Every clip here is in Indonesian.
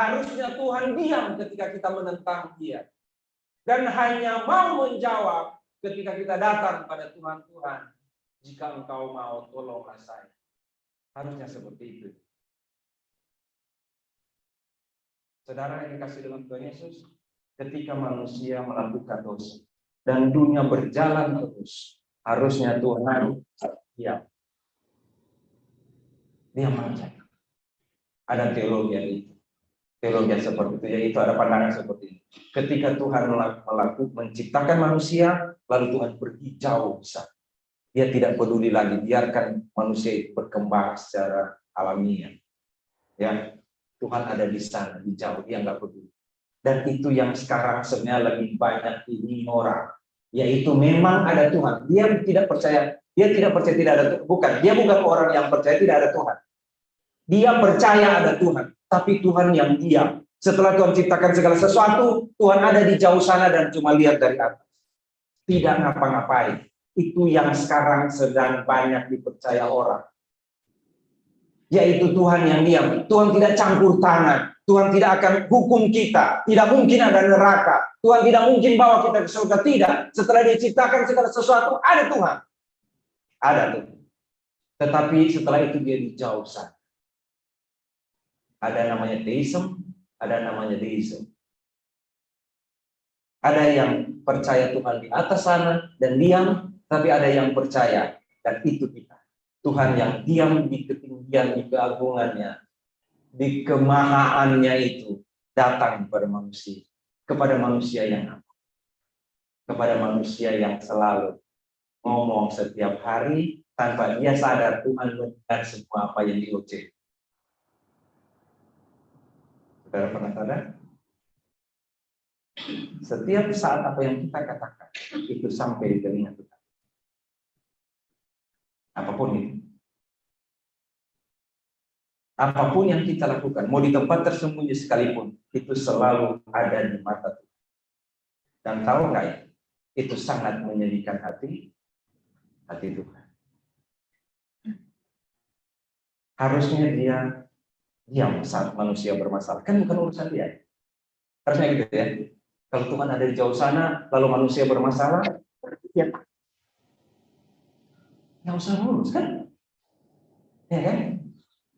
Harusnya Tuhan diam ketika kita menentang Dia. Dan hanya mau menjawab ketika kita datang pada Tuhan. Tuhan, jika Engkau mau, tolonglah saya. Harusnya seperti itu. Saudara yang dikasih dalam Tuhan Yesus, ketika manusia melakukan dosa dan dunia berjalan terus, harusnya Tuhan diam. Diam aja. Ada teologi itu. Teologi seperti itu, yaitu ada pandangan seperti ini. Ketika Tuhan menciptakan manusia, lalu Tuhan pergi jauh besar. Dia tidak peduli lagi, biarkan manusia itu berkembang secara alamiah. Ya, Tuhan ada di sana, di jauh, dia nggak peduli. Dan itu yang sekarang sebenarnya lebih banyak ini orang, yaitu memang ada Tuhan. Dia tidak percaya tidak ada Tuhan. Dia bukan orang yang percaya tidak ada Tuhan. Dia percaya ada Tuhan, tapi Tuhan yang diam. Setelah Tuhan ciptakan segala sesuatu, Tuhan ada di jauh sana dan cuma lihat dari atas. Tidak ngapa-ngapain. Itu yang sekarang sedang banyak dipercaya orang. Yaitu Tuhan yang diam. Tuhan tidak campur tangan. Tuhan tidak akan hukum kita. Tidak mungkin ada neraka. Tuhan tidak mungkin bawa kita ke surga. Tidak. Setelah diciptakan segala sesuatu, ada Tuhan. Ada Tuhan. Tetapi setelah itu dia dijauh sana. Ada namanya deism, ada namanya deism. Ada yang percaya Tuhan di atas sana dan diam, tapi ada yang percaya, dan itu kita. Tuhan yang diam di ketinggian, di keagungannya, di kemahaannya itu, datang kepada manusia yang apa? Kepada manusia yang selalu ngomong setiap hari, tanpa dia sadar Tuhan mendengar semua apa yang diucap. Saudara pernah sadar? Setiap saat apa yang kita katakan, itu sampai di telinga Tuhan. Apapun itu. Apapun yang kita lakukan, mau di tempat tersembunyi sekalipun, itu selalu ada di mata Tuhan. Dan tahu nggak ya? Itu sangat menyedihkan hati Tuhan. Harusnya dia diam saat manusia bermasalah. Kan bukan urusan dia. Harusnya gitu ya. Kalau Tuhan ada di jauh sana, lalu manusia bermasalah, ya nggak usah ngurus kan? Ya kan?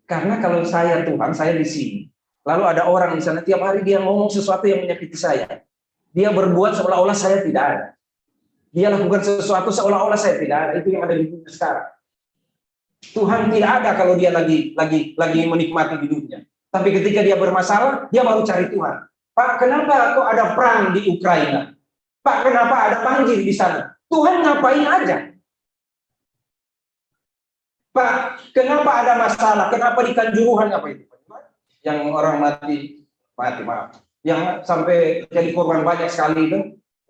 Karena kalau saya Tuhan, saya di sini, lalu ada orang di sana tiap hari dia ngomong sesuatu yang menyakiti saya. Dia berbuat seolah-olah saya tidak ada. Dia lakukan sesuatu seolah-olah saya tidak ada. Itu yang ada di dunia sekarang. Tuhan tidak ada kalau dia lagi menikmati hidupnya. Tapi ketika dia bermasalah, dia baru cari Tuhan. Pak, kenapa kok ada perang di Ukraina? Pak, kenapa ada banjir di sana? Tuhan ngapain aja? Pak, kenapa ada masalah? Kenapa di Kanjuruhan apa itu? Yang orang mati, maaf. Yang sampai jadi korban banyak sekali itu.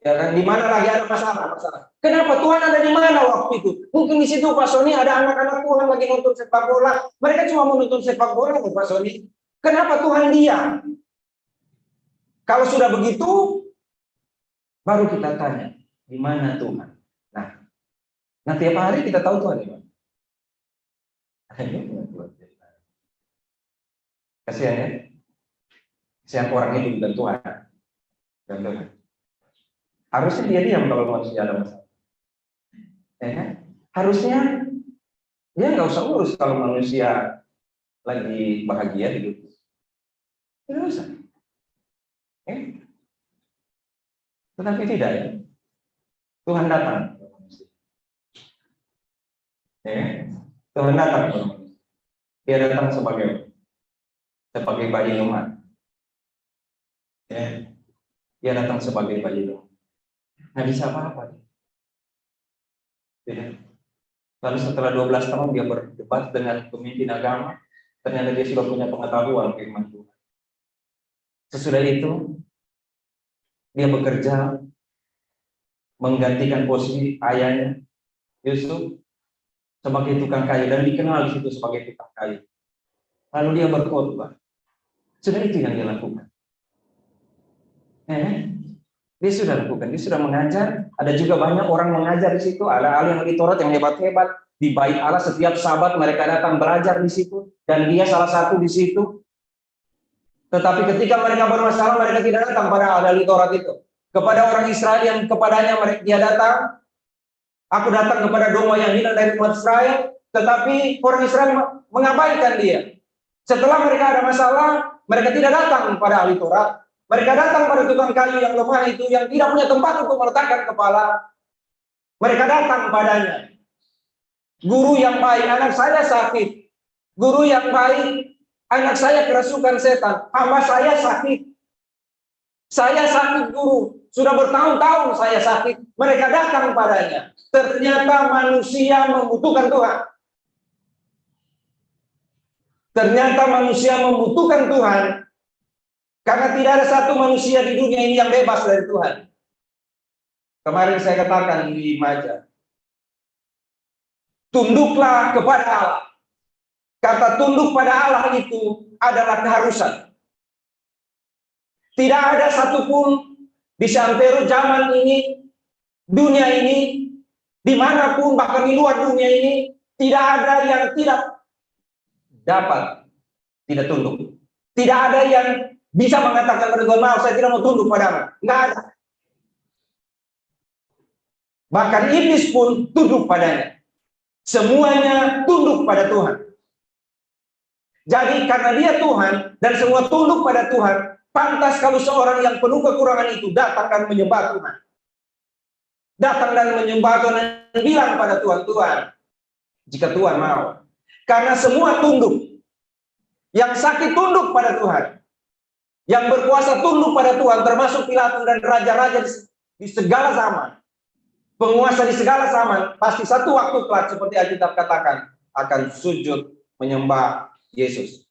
Ya kan? Di mana lagi ada masalah? Kenapa Tuhan ada di mana waktu itu? Mungkin di situ Pak Sony ada anak-anak Tuhan lagi nonton sepak bola. Mereka cuma mau nonton sepak bola, Pak Sony. Kenapa Tuhan diam? Kalau sudah begitu, baru kita tanya, di mana Tuhan? Nah tiap hari kita tahu Tuhan di mana. Kasihan ya. Kasihan orang itu dan Tuhan. Harusnya dia diam kalau manusia ada masalah. Ya kan? Harusnya dia nggak usah urus kalau manusia lagi bahagia hidup. Tidak usah. Tetapi tidak ya. Tuhan datang. Tuhan datang. Dia datang sebagai bayi lemah. Dia datang sebagai bayi lemah. Nggak bisa apa-apa. Lalu setelah 12 tahun dia berdebat dengan pemimpin agama, ternyata dia sudah punya pengetahuan firman Tuhan. Sesudah itu, dia bekerja menggantikan posisi ayahnya, Yusuf, sebagai tukang kayu, dan dikenal di situ sebagai tukang kayu. Lalu dia berkhotbah. Sudah itu yang dia lakukan. Dia sudah lakukan, dia sudah mengajar. Ada juga banyak orang mengajar di situ. Ada ahli Taurat yang hebat-hebat di Bait Allah. Setiap Sabat mereka datang belajar di situ, dan dia salah satu di situ. Tetapi ketika mereka bermasalah, mereka tidak datang pada ahli Taurat itu. Kepada orang Israel yang kepadanya dia datang, aku datang kepada domba yang hilang dari umat Israel, tetapi orang Israel mengabaikan dia. Setelah mereka ada masalah, mereka tidak datang pada ahli Taurat. Mereka datang pada tukang kayu yang lemah itu, yang tidak punya tempat untuk meletakkan kepala. Mereka datang padanya. Guru yang baik, anak saya sakit. Guru yang baik, anak saya kerasukan setan. Hamba saya sakit. Saya sakit guru. Sudah bertahun-tahun saya sakit. Mereka datang padanya. Ternyata manusia membutuhkan Tuhan. Ternyata manusia membutuhkan Tuhan. Karena tidak ada satu manusia di dunia ini yang bebas dari Tuhan. Kemarin saya katakan di Maja. Tunduklah kepada Allah. Kata tunduk pada Allah itu adalah keharusan. Tidak ada satupun di seantero zaman ini, dunia ini, dimanapun bahkan di luar dunia ini, tidak ada yang tidak dapat tidak tunduk. Tidak ada yang bisa mengatakan pada Tuhan, maaf saya tidak mau tunduk padamu. Enggak ada. Bahkan iblis pun tunduk padanya. Semuanya tunduk pada Tuhan. Jadi karena dia Tuhan dan semua tunduk pada Tuhan, pantas kalau seorang yang penuh kekurangan itu datang dan menyembah Tuhan. Datang dan menyembah Tuhan dan bilang pada Tuhan, Tuhan, jika Tuhan mau. Karena semua tunduk. Yang sakit tunduk pada Tuhan. Yang berkuasa tunduk pada Tuhan, termasuk Pilatus dan raja-raja di segala zaman. Penguasa di segala zaman, pasti satu waktu kelak seperti Alkitab katakan, akan sujud menyembah Yesus.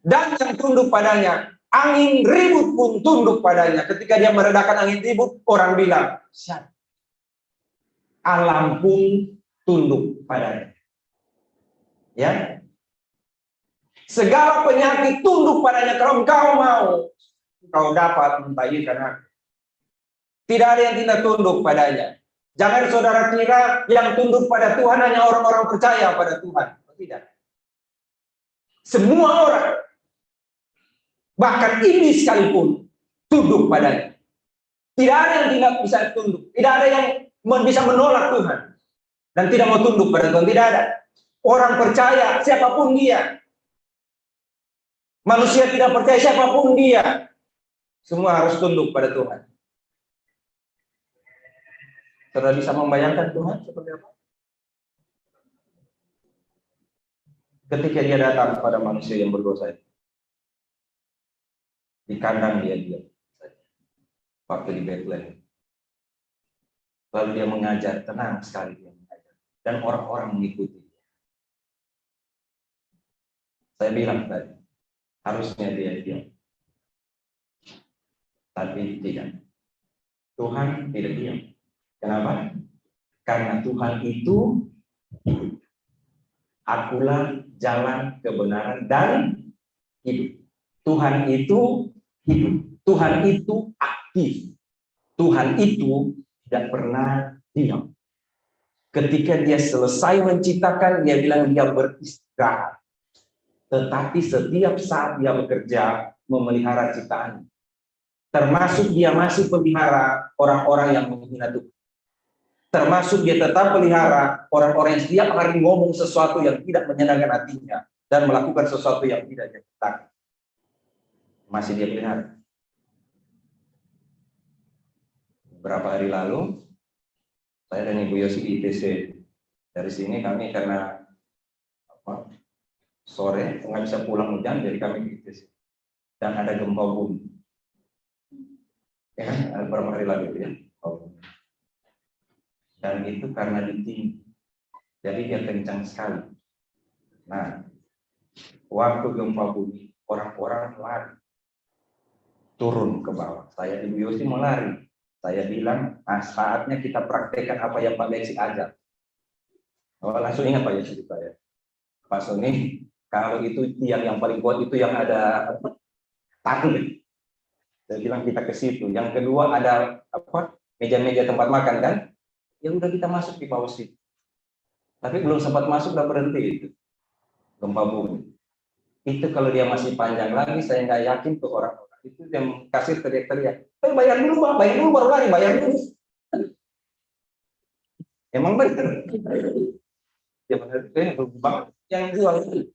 Dan yang tunduk padanya, angin ribut pun tunduk padanya. Ketika dia meredakan angin ribut, orang bilang, siap. Alam pun tunduk padanya. Ya. Segala penyakit tunduk padanya. Kalau engkau mau, engkau dapat mentahirkan aku. Tidak ada yang tidak tunduk padanya. Jangan saudara kira yang tunduk pada Tuhan hanya orang-orang percaya pada Tuhan. Tidak. Semua orang, bahkan iblis sekalipun, tunduk padanya. Tidak ada yang tidak bisa tunduk. Tidak ada yang bisa menolak Tuhan. Dan tidak mau tunduk pada Tuhan. Tidak ada. Orang percaya, siapapun dia. Manusia tidak percaya, siapapun dia. Semua harus tunduk pada Tuhan. Saudara bisa membayangkan Tuhan seperti apa? Ketika dia datang kepada manusia yang berdosa itu. Di kandang dia diam. Waktu di Bethlehem. Lalu dia mengajar, tenang sekali dia mengajar. Dan orang-orang mengikuti dia. Saya bilang tadi, harusnya dia diam. Tapi tidak. Tuhan tidak diam. Kenapa? Karena Tuhan itu hidup. Akulah jalan kebenaran dan hidup. Tuhan itu hidup. Tuhan itu aktif. Tuhan itu tidak pernah diam. Ketika dia selesai menciptakan, dia bilang dia beristirahat. Tetapi setiap saat dia bekerja, memelihara ciptaan. Termasuk dia masih pelihara orang-orang yang menghina Tuhan. Termasuk dia tetap pelihara orang-orang yang setiap hari ngomong sesuatu yang tidak menyenangkan hatinya dan melakukan sesuatu yang tidak dia ciptakan. Masih dia pelihara. Beberapa hari lalu, saya dan Ibu Yosi di ITC. Dari sini kami karena sore nggak bisa pulang hujan, jadi kami di ITC. Dan ada gempa bumi. Ya kan, beberapa hari lalu ya. Dan itu karena ditinggi. Jadi dia kencang sekali. Nah, waktu gempa bumi, orang-orang lari. Turun ke bawah. Saya Ibu Yosi mau lari. Saya bilang, saatnya kita praktekkan apa yang Pak Lexi ajar. Oh, langsung ingat Pak Yesus saya. Pak Sony, kalau itu tiang yang paling kuat itu yang ada tangga. Saya bilang kita ke situ. Yang kedua ada meja-meja tempat makan kan? Ya udah kita masuk di bawah situ. Tapi belum sempat masuk udah berhenti itu. Gempa bumi. Itu kalau dia masih panjang lagi, saya nggak yakin ke orang-orang itu yang kasir teriak-teriak, bayar dulu Pak, bayar dulu baru lari, bayar dulu. Emang benar. Ya benar, Bang, yang jual itu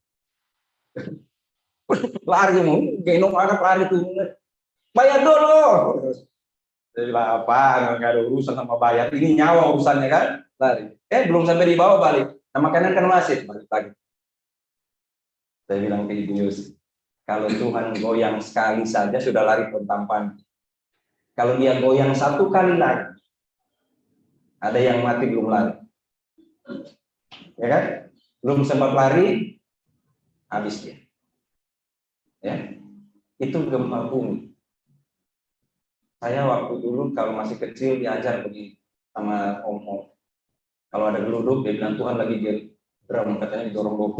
lari mau gendong anak lari tuh, bayar dulu. Saya bilang apa, nggak ada urusan sama bayar, ini nyawa urusannya kan, lari. Belum sampai di bawah balik, nah makanan kan masih balik lagi. Saya bilang ke Ibu Yus, kalau Tuhan goyang sekali saja sudah lari pentampan. Kalau dia goyang satu kali lagi, ada yang mati belum lari. Ya kan? Belum sempat lari, habis dia. Ya. Itu gempa bumi. Saya waktu dulu kalau masih kecil diajar begini sama om. Kalau ada geluduk, dia bilang Tuhan lagi drum, katanya didorong bom.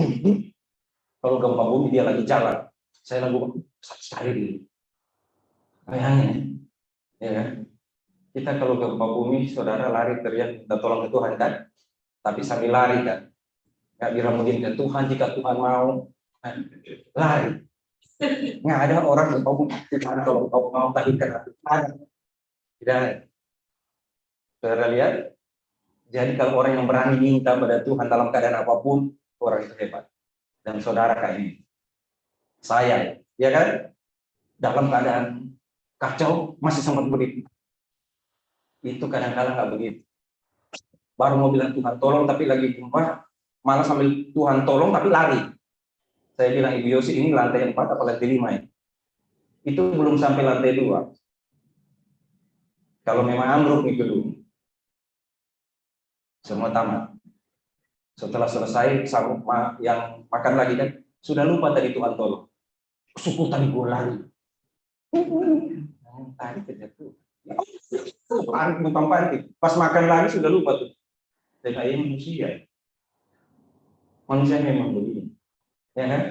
Kalau gempa bumi dia lagi jalan. Saya lagu sekali dulu. Bayangin, ya kan? Kita kalau gempa bumi, saudara lari teriak minta tolong ke Tuhan kan? Tapi sambil lari kan? Nggak diramuin ke Tuhan, jika Tuhan mau lari. Nggak ada orang yang mau Tuhan kalau kau mau tadi kan Tuhan. Tidak ada. Saudara lihat, jadi kalau orang yang berani minta pada Tuhan dalam keadaan apapun, orang itu hebat. Dan saudara kayak ini, saya, ya kan, dalam keadaan kacau masih sempat berdiri. Itu kadang-kadang nggak begitu. Baru mau bilang Tuhan tolong, tapi lagi gempa, malah sambil Tuhan tolong tapi lari. Saya bilang Ibu Yosi ini lantai 4 atau lantai 5 ya. Itu belum sampai lantai 2. Kalau memang ambruk nih dulu, semua tamat. Setelah selesai, yang makan lagi kan, sudah lupa tadi Tuhan tolong. Syukur tadi gue lari. Tadi kejatuh. Lari panti. Pas makan lagi sudah lupa tuh. Saya kayak manusia. Manusia memang begini. Ya kan?